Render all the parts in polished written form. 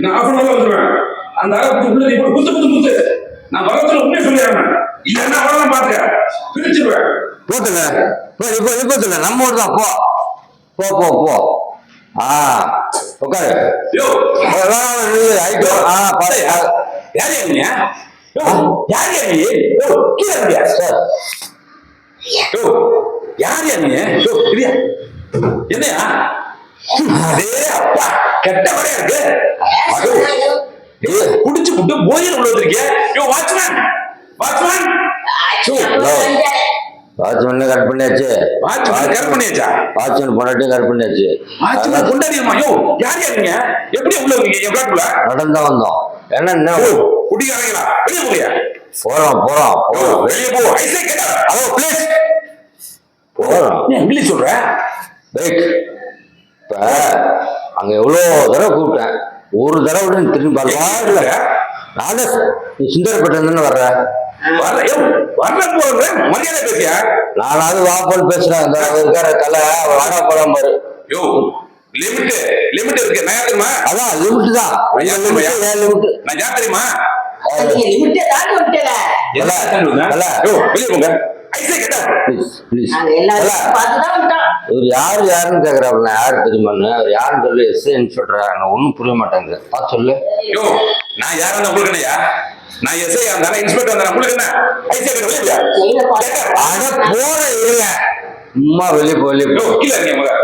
நான் of an வந்துடுவேன். அந்த ஆளை உள்ள நீ குத்து குத்து குத்து. நான் வரத்துல உண்மையை சொல்லிடுறேன். இல்லைன்னா அவ்வளோதான் பாத்துக்க, பிரிச்சுடுவேன். போத்துங்க, போத்துல நம்ம ஊர் தான். போ போ போ போ. உட்காரு. யாரு நீங்க? யாரு நீ? கீழே சார். யாரு நீ? என்னையா? அப்பா கெட்ட வரையா இருக்கு. குடிச்சு புட்டு போயில் உள்ள வந்திருக்கிய. வாட்ச்மேன் வாட்ச்மேன் வாட்ச்மேன் கட் பண்ணியாச்சு. வாட்ச்மேன் கட் பண்ணியாச்சா? வாட்ச்மேன் பொண்டாட்டியும் கட் பண்ணியாச்சு. வாட்ச்மேன் பொண்டாட்டியம்மா? யோ யார் நீங்க? எப்படி உள்ள வந்தீங்க என் பிளாட்ல? நடந்தா வந்தோம். என்ன குடிக்காரங்களா? வெளியே போறியா? போறோம் வெளியே போ. ஐசே கேட்டா ஹலோ ப்ளீஸ் போறோம். நீ இங்கிலீஷ் சொல்ற? வெயிட். இப்ப அங்க எவ்வளவு தடவை கூப்பிட்டேன், ஒரு தடவை திரும்பி வரல. நானே சுந்தரப்பட்ட தானே வர்றேன். மரியாதை பேசியா? நானாவது வாப்பல் பேசுறேன். இருக்கிற தலை வாடா போலாம் பாரு. லிமிட் இருக்கு. நான் தெரியுமா? அதான் லிமிட் தான். லிமிட் நான் யார் தெரியுமா? யாருன்னு கேக்குறாப்ல. யாரு தெரியுமான்னு? யாருன்னு சொல்லு. SI inspector. ஒன்னும் புரிய மாட்டேங்குது. பார்த்து சொல்லு. நான் யாருன்னு உங்களுக்கு என்னையா? நான் எஸ்ஐ இருந்தாலும் இன்ஸ்பெக்டர் இருந்தாலும் உங்களுக்கு என்ன? போற இருங்க. சும்மா வெளியே போய்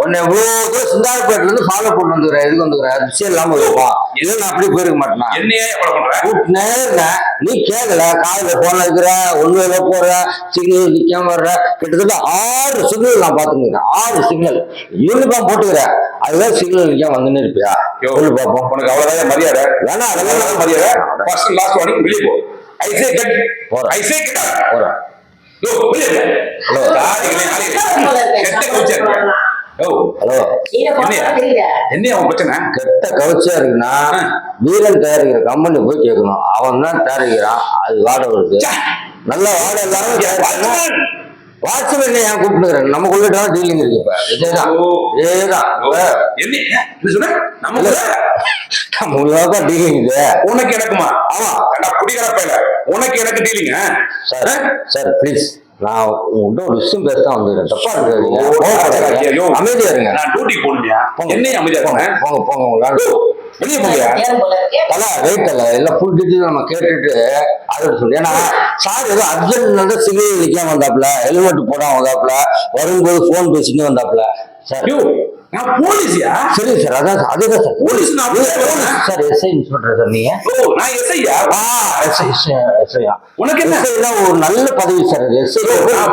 உன்னை எவ்வளவு சிந்தார்பேட்ல இருந்து ஃபாலோ பண்ணி வந்துக்கிறேன். எதுக்கு வந்துக்கிறேன்? விஷயம் இல்லாம இருப்பான். இது நான் அப்படியே போயிருக்க மாட்டேனா? நீ கேட்கல. காலையில போன இருக்கிற ஒண்ணுல போற சிக்னல் நிக்காம வர்ற. கிட்டத்தட்ட 6 சிக்னல் நான் பாத்துக்கிறேன். 6 சிக்னல் யூனிஃபார்ம் போட்டுக்கிறேன். அதுதான் சிக்னல் நிக்காம வந்துன்னு இருப்பியா? சொல்லு பாப்போம். உனக்கு அவ்வளவுதான் மரியாதை வேணா? அதெல்லாம் மரியாதை. First last warning. வெளியே போ. ஐசே கட் போறேன். ஐசே கட் போறேன். என்ன பிரச்சனை? கெட்ட கவச்சியா இருக்குன்னா வீரன் தயாரிக்கிற கம்பெனி போய் கேட்கணும். அவன் தான் தயாரிக்கிறான். அது வாடகை வருது. நல்ல வாடகை எல்லாரும் வாட்ச்மேன் ஏன் கூப்பிட்டுக்கிறேன்? நமக்குள்ள டீலிங் இருக்கு. இப்ப இதேதான் நமக்குள்ளதான் டீலிங் இது. உனக்கு எனக்குமா? ஆமா. குடிக்கிறப்ப உனக்கு எனக்கு டீலிங். சார் ப்ளீஸ், நான் உங்கள்கிட்ட ஒரு விஷயம் பேசதான் வந்துடுறேன். தப்பா இருக்காதீங்க. அமைதியா இருங்க. நான் டியூட்டி போடுறியா? என்னையும் அமைதியா போங்க போங்க. வெளியே போங்கயா. வெயிட் அல்ல எல்லாம் ஃபுல் டீட்டெயில் நம்ம கேட்டுட்டு அது சொல்லி. ஏன்னா சார் ஏதோ அர்ஜென்ட் சிக்னல் நிக்காம வந்தாப்புல, ஹெல்மெட் போடாம வந்தாப்புல, வரும்போது போன் பேசிட்டு வந்தாப்புல. சார் நான் போலீஸியா? சரி சார், அதான் அதுதான் sir police. Sir SI inspector sir நீங்க? நான் எஸ்ஐயா? எஸ்ஐயா? உனக்கு என்ன ஒரு நல்ல பதவி சார். எஸ்ஐ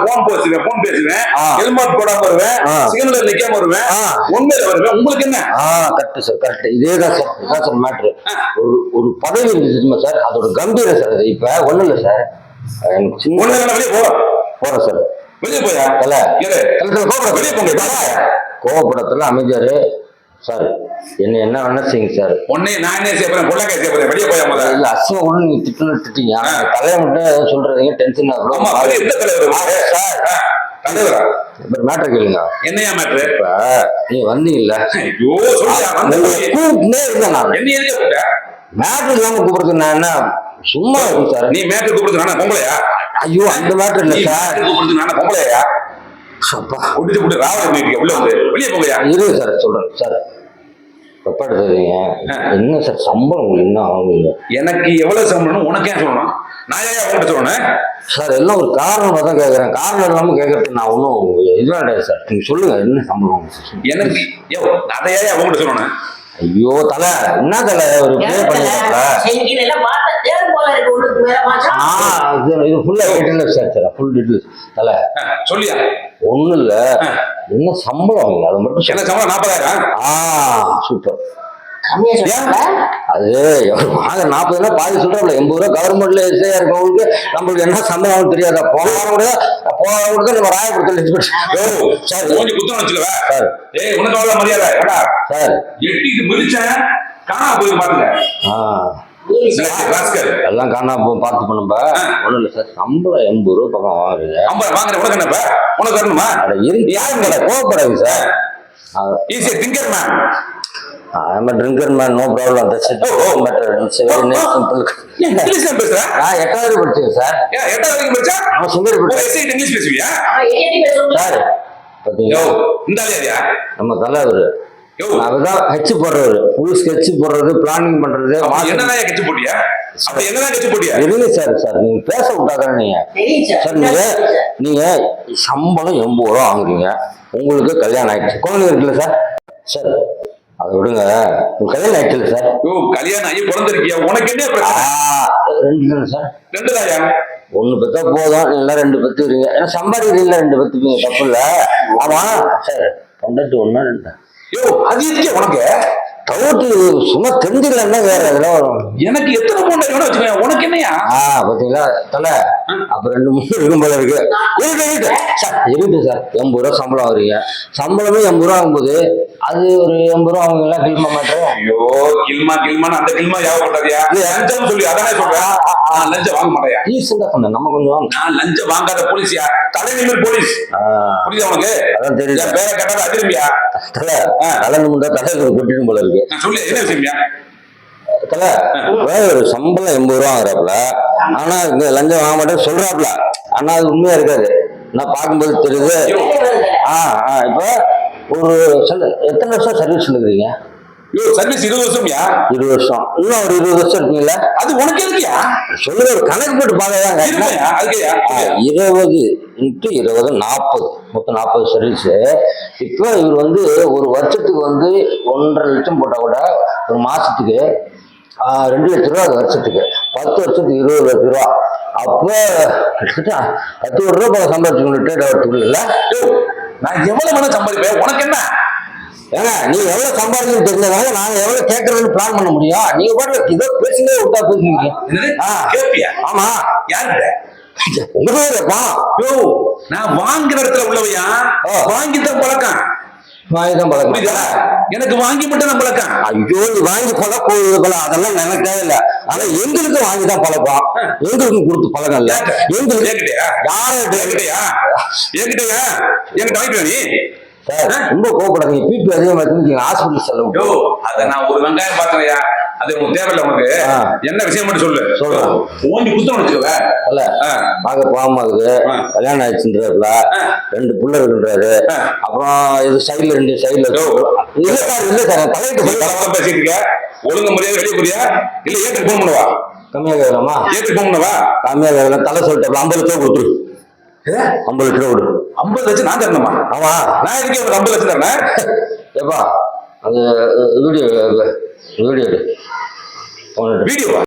போன் பேசுவேன், ஹெல்மெட் போடாம வருவேன், சிக்னல் நிக்காம வருவேன், ஒண்ணு வருவேன். உங்களுக்கு என்ன? Correct sir, correct. இதேதான் சார், இதான் சார் மேட்ரு. ஒரு பதவி இருக்கு சார், அதோட கம்பீரம் சார். அது இப்ப ஒண்ணும் இல்லை சார். எனக்கு சின்ன வெளியே போறேன் சார். வெளியே போயா? வெளியே போங்க. கோவப்படத்துல அமைதியாரு சார். என்ன வேணா செய்யுங்க சார். உன்னை நான் என்ன செய்யறேன்? பொள்ளக்காய் செய்யறேன். வெளியே போயா? இல்ல அசிங்க கூட நீங்க திட்டீங்க. தலையை மட்டும் சொல்றீங்க. டென்ஷன் ஆகும் சார். மேட்ரு கேளுங்க. என்னையா மேட்ரு? இப்ப நீ வந்தீங்கல்ல, கூப்பிட்டுனே இருந்தேன் நான். மேட்ரு இல்லாம கூப்பிடுறது நான் என்ன சும்மா இருக்கும் சார்? நீ மேட்ரு கூப்பிடுறது நானா பொம்பளையா? ஐயோ அந்த மேட்ரு இல்ல சார். கூப்பிடுறது நானா பொம்பளையா? விட்டு ராவண உள்ள வந்து வெளியே போங்கயா. இருக்கு சார், சொல்றேன் சார். தப்பா எடுத்துறீங்க. என்ன சார் சம்பளம் உங்களுக்கு என்ன ஆகுங்க? எனக்கு எவ்வளவு சம்பளம் உனக்கு ஏன் சொல்லணும்? நான் ஏன் அவங்ககிட்ட சொல்லணும்? சார் எல்லாம் ஒரு காரணமா தான் கேட்கறேன். காரணம் இல்லாம கேட்கறது நான் ஒன்றும் இதுதான் கிடையாது சார். நீங்க சொல்லுங்க என்ன சம்பளம் எனக்கு? அதை ஏன் அவங்ககிட்ட சொல்லணும்? ஐயோ தலை, என்ன தலை ஒரு ப்ளே பண்ணிருக்காப்ல. இது ஃபுல்லா டீட்டெயில்ஸ் சார். ஃபுல் டீட்டெயில்ஸ் தலை சொல்லியா? ஒண்ணும் இல்ல. என்ன சம்பளம் அவங்க? அது மட்டும் என்ன சம்பளம்? 40,000. சூப்பர். அது வாங்க 40 பாதி சொல்றாப்ல. 80 ரூபா கவர்மெண்ட்ல எஸ்ஐயா இருக்கவங்களுக்கு நம்மளுக்கு என்ன சம்பளம் தெரியாதா? போன கூட நம்ம ராயபுரத்துல சார் கொஞ்சம் குத்தம் வச்சுக்கவா சார். உனக்கு அவ்வளவு மரியாதை சார். எட்டிட்டு மிதிச்சேன் காணா போய் பாத்துங்க. எல்லாம் காணாம பார்த்து பண்ணும்பா. ஒண்ணும் இல்ல சார். சம்பளம் 80 ரூபா பக்கம் வாங்குறீங்க. வாங்குற உனக்கு என்னப்பா? உனக்கு வரணுமா? இருந்து யாரும் கோவப்படாது sir. Thinker ma'am I'm a drinker man, no problem. That's it. Matter. It's very simple. இங்கிலீஷ்ல பேசுற நான் 8வது படிச்சேன் சார். ஏன் 8வது வரைக்கும் படிச்சா அவன் சுந்தரி படிச்சேன் இங்கிலீஷ் பேசுவியா சார். யோ பாத்தீங்களா இந்த ஆளியா நம்ம தலைவர் யோ அவர்தான் ஹெச் போடுறவர். ஃபுல் ஸ்கெட்ச் போடுறது, பிளானிங் பண்றது. என்னதான் கெச்சு போட்டியா அப்ப என்னதான் கெச்சு போட்டியா எதுங்க சார் நீங்க பேச விட்டாதானே நீங்க சார். நீங்க சம்பளம் 80 ரூபா வாங்குறீங்க, உங்களுக்கு கல்யாணம் ஆயிடுச்சு, குழந்தை இருக்குல்ல சார். சார் அதை விடுங்க, உங்க கல்யாணம் ஆயிடுச்சுல்ல சார். யோ கல்யாணம் ஆகி பிறந்திருக்கியா, உனக்கு என்ன பிரச்சனை? 2 தானே சார். 2 தாயா? 1 பெத்தா போதும், எல்லாம் 2 பெத்துக்கிறீங்க. ஏன்னா சம்பாதிக்கிறீங்களா 2 பெத்துப்பீங்க, தப்பு இல்ல. ஆமா சார், பொண்டாட்டி 1 2. யோ அது இருக்கே உனக்கு டவுட்டு சும்மா தெரிஞ்சுக்கலன்னா வேற எதெல்லாம் வரும். எனக்கு எத்தனை பொண்டாட்டி வேணும் வச்சுக்கோங்க, உனக்கு என்னையா? பாத்தீங்களா தலை, அப்ப 2 3 இருக்கும் போல இருக்கு. இருக்கு சார், இருக்கு சார். 80 ரூபா சம்பளம் வாங்குறீங்க, சம்பளமே 80 ரூபா ஆகும்போது அது ஒரு 80 ரூபா அவங்க எல்லாம் கில்மா மாட்டேன். ஐயோ கில்மான்னு அந்த கில்மா யாவப்பட்டாதியா? லஞ்சம் சொல்லி அதானே சொல்றேன். நான் லஞ்சம் வாங்க மாட்டேயா? தான் சொன்னேன், நம்ம கொஞ்சம். நான் லஞ்சம் வாங்காத போலீஸியா, தலைநிமிர் போலீஸ். புரியுதா உனக்கு? அதான் தெரியுது. பேரை கேட்டாலும் அதிரும்பியா? தலை கலந்து முண்டா தலையில கொட்டிடும் போல இருக்கு. நான் சொல்லு என்ன விஷயமியா? தலை ஒரு சம்பளம் 80 ரூபா வாங்குறாப்புல, ஆனா இங்க லஞ்சம் வாங்க மாட்டேன்னு சொல்றாப்புல. ஆனா அது உண்மையா இருக்காது, நான் பார்க்கும்போது தெரியுது. இப்ப ஒரு எத்தனை வருஷம் சர்வீஸ் இருக்கிறீங்க? சர்வீஸ் 20 வருஷம்யா? 20 வருஷம். இன்னும் ஒரு 20 வருஷம் இருக்கீங்களா? அது உனக்கு எதுக்குயா? சொல்லுங்க, ஒரு கணக்கு போட்டு பாக்கதாங்க. 20 × 20 40, மொத்தம் 40 சர்வீஸ். இப்போ இவர் வந்து ஒரு வருஷத்துக்கு வந்து 1.5 லட்சம் போட்டா கூட ஒரு மாசத்துக்கு 2 லட்ச ரூபா, வருஷத்துக்கு 10 வருஷத்துக்கு 20 லட்ச ரூபா. அப்போ 10 கோடி ரூபா போல சம்பாதிச்சுக்கணும் ரிட்டையர்ட் ஆகிறதுக்குள்ள. நான் எவ்வளவு வேணா சம்பாதிப்பேன், உனக்கு என்ன? ஏங்க நீங்க எவ்வளவு சம்பாதிக்கணும்னு தெரிஞ்சதால நாங்க எவ்வளவு கேட்கறதுன்னு பிளான் பண்ண முடியும். நீங்க பாட்டு இதோ பேசுங்க, விட்டா பேசுவீங்க. கேப்பியா? ஆமா. யாருக்கிட்ட? உங்ககிட்ட. யோ நான் வாங்குற இடத்துல உள்ளவையா, வாங்கித்தான் பழக்கம். வாங்கிதான் பழக்கம். புரியுதா? எனக்கு வாங்கி மட்டும் தான் பழக்கம். ஐயோ நீ வாங்கி பழக்கம் அதெல்லாம் எனக்கு தேவையில்லை. ஆனா எங்களுக்கு வாங்கிதான் பழக்கம், எங்களுக்கு கொடுத்து பழக்கம் இல்ல. எங்களுக்கு என்கிட்டயா? என்கிட்ட வாங்கிட்டு நீ சார் ரொம்ப கோவப்படாதீங்க. பிபி அதிகமா இருக்கு, ஹாஸ்பிட்டல் செலவு. அத நான் ஒரு வெங்காயம் பாக்குறையா, அது உனக்கு தேவையில்ல. உனக்கு என்ன விஷயம் மட்டும் சொல்லு. சொல்றேன். ஓண்டி குத்தம் வச்சுக்கல அல்ல, பார்க்க போகாம இருக்கு, கல்யாணம் ஆயிடுச்சுன்றாருல, 2 புள்ள இருக்குன்றாரு. அப்புறம் இது சைடுல 2 சைடுல. இல்ல சார் தலையிட்டு பேசிட்டு இருக்க, ஒழுங்கு முறையாக வெளியே போறியா இல்ல ஏற்றுக்கு போன் பண்ணுவா? கம்மியாக கேட்கலாமா? ஏற்றுக்கு போன் பண்ணுவா? கம்மியாக கேட்கலாம். தலை சொல்லிட்டு 50 லட்சம் கொடுத்துரு. 50 லட்சம் கொடு. 50 லட்சம் நான் தரணுமா? ஆமா. நான் எதுக்கு 50 லட்சம் தரேன்? ஏப்பா அந்த வீடியோ எடு. வீடியோவா?